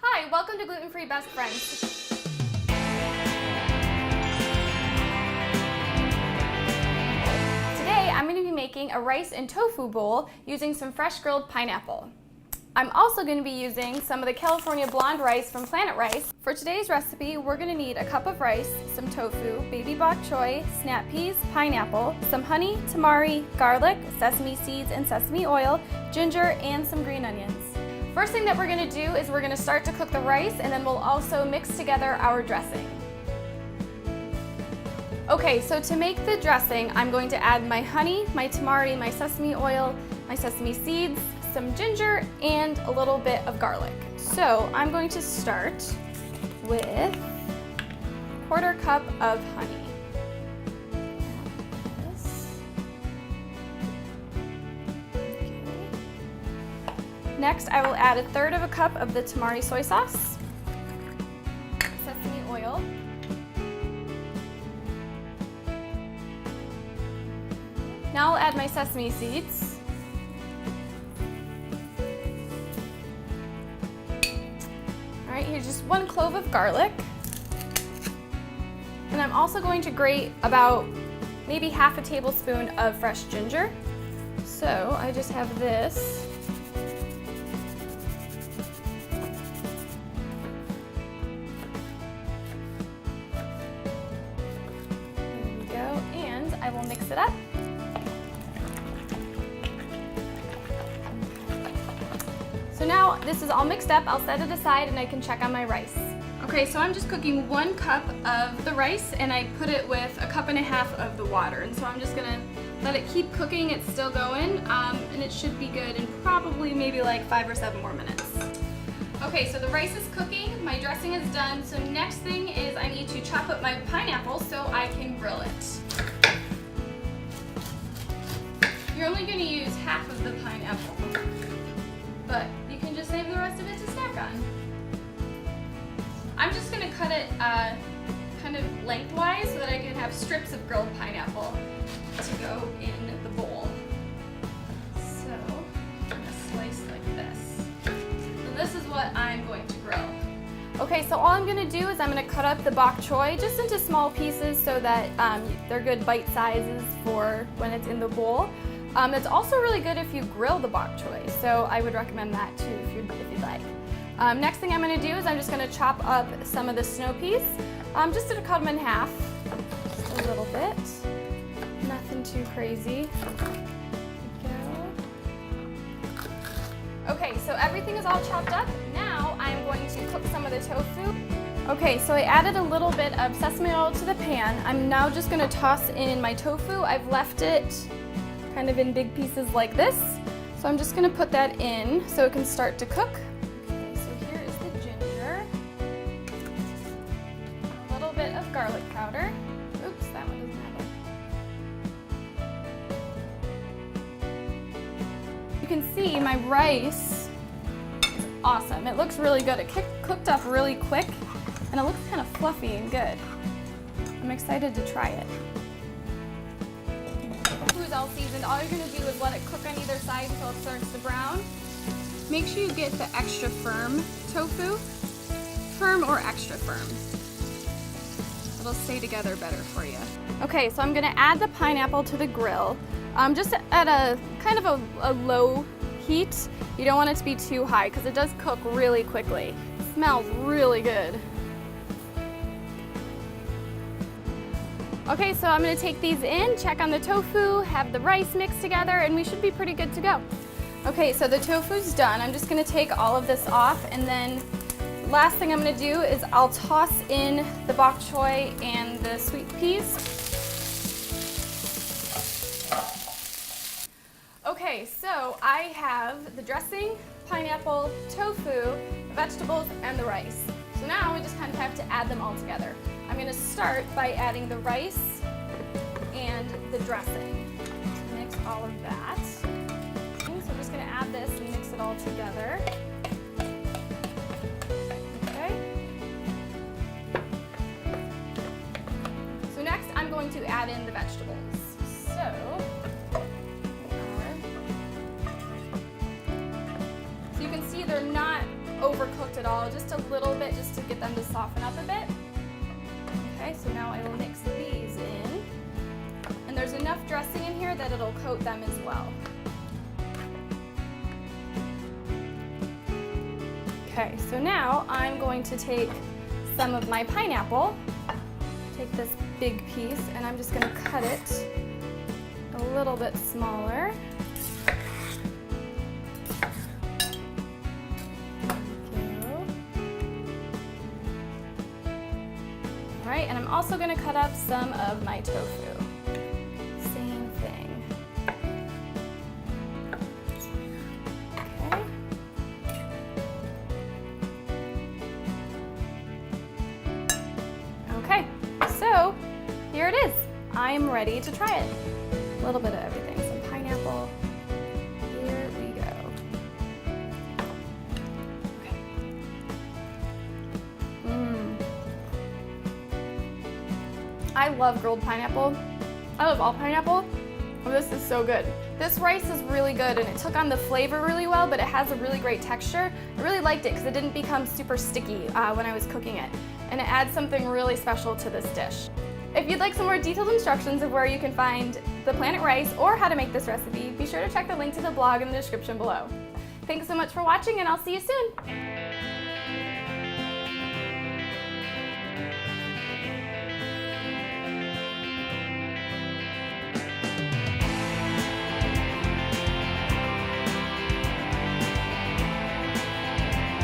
Hi, welcome to Gluten-Free Best Friends. Today I'm going to be making a rice and tofu bowl using some fresh grilled pineapple. I'm also going to be using some of the California blonde rice from Planet Rice. For today's recipe, we're going to need a cup of rice, some tofu, baby bok choy, snap peas, pineapple, some honey, tamari, garlic, sesame seeds and sesame oil, ginger, and some green onions. First thing that we're going to do is we're going to start to cook the rice, and then we'll also mix together our dressing. Okay, so to make the dressing, I'm going to add my honey, my tamari, my sesame oil, my sesame seeds, some ginger, and a little bit of garlic. So I'm going to start with a 1/4 cup of honey. Next, I will add a 1/3 cup of the tamari soy sauce, sesame oil, now I'll add my sesame seeds, all right, here's just 1 clove of garlic, and I'm also going to grate about maybe 1/2 tablespoon of fresh ginger. So I just have this. I will mix it up. So now this is all mixed up, I'll set it aside and I can check on my rice. Okay, so I'm just cooking 1 cup of the rice and I put it with 1.5 cups of the water. And so I'm just gonna let it keep cooking, it's still going, and it should be good in probably maybe like 5 or 7 more minutes. Okay, so the rice is cooking, my dressing is done, so next thing is I need to chop up my pineapple so I can grill it. You're only going to use half of the pineapple, but you can just save the rest of it to snack on. I'm just going to cut it kind of lengthwise so that I can have strips of grilled pineapple to go in the bowl. So I'm going to slice like this. So this is what I'm going to grill. Okay, so all I'm going to do is I'm going to cut up the bok choy just into small pieces so that they're good bite sizes for when it's in the bowl. It's also really good if you grill the bok choy, so I would recommend that too if you'd like. Next thing I'm going to do is I'm just going to chop up some of the snow peas, just to cut them in half, just a little bit, nothing too crazy. There we go. Okay, so everything is all chopped up. Now I'm going to cook some of the tofu. Okay, so I added a little bit of sesame oil to the pan. I'm now just going to toss in my tofu. I've left it kind of in big pieces like this. So I'm just going to put that in so it can start to cook. Okay, so here is the ginger, a little bit of garlic powder. Oops, that one doesn't have it. You can see my rice is awesome. It looks really good. It cooked up really quick and it looks kind of fluffy and good. I'm excited to try it. All seasoned. All you're going to do is let it cook on either side until it starts to brown. Make sure you get the extra firm tofu, firm or extra firm. It'll stay together better for you. Okay, so I'm going to add the pineapple to the grill, just at a kind of a low heat. You don't want it to be too high because it does cook really quickly. It smells really good. Okay, so I'm going to take these in, check on the tofu, have the rice mixed together, and we should be pretty good to go. Okay, so the tofu's done. I'm just going to take all of this off, and then last thing I'm going to do is I'll toss in the bok choy and the sweet peas. Okay, so I have the dressing, pineapple, tofu, the vegetables, and the rice. So now we just kind of have to add them all together. I'm going to start by adding the rice and the dressing. Mix all of that. So I'm just going to add this and mix it all together. Okay. So next I'm going to add in the vegetables. So you can see they're not over overcooked at all, just a little bit just to get them to soften up a bit. Okay, so now I will mix these in. And there's enough dressing in here that it'll coat them as well. Okay, so now I'm going to take some of my pineapple, take this big piece, and I'm just going to cut it a little bit smaller. All right, and I'm also going to cut up some of my tofu. Same thing. Okay, so here it is. I'm ready to try it. A little bit of everything, some pineapple. Here we go. Okay. I love grilled pineapple. I love all pineapple. Oh, this is so good. This rice is really good and it took on the flavor really well, but it has a really great texture. I really liked it because it didn't become super sticky when I was cooking it. And it adds something really special to this dish. If you'd like some more detailed instructions of where you can find the Planet Rice or how to make this recipe, be sure to check the link to the blog in the description below. Thanks so much for watching and I'll see you soon.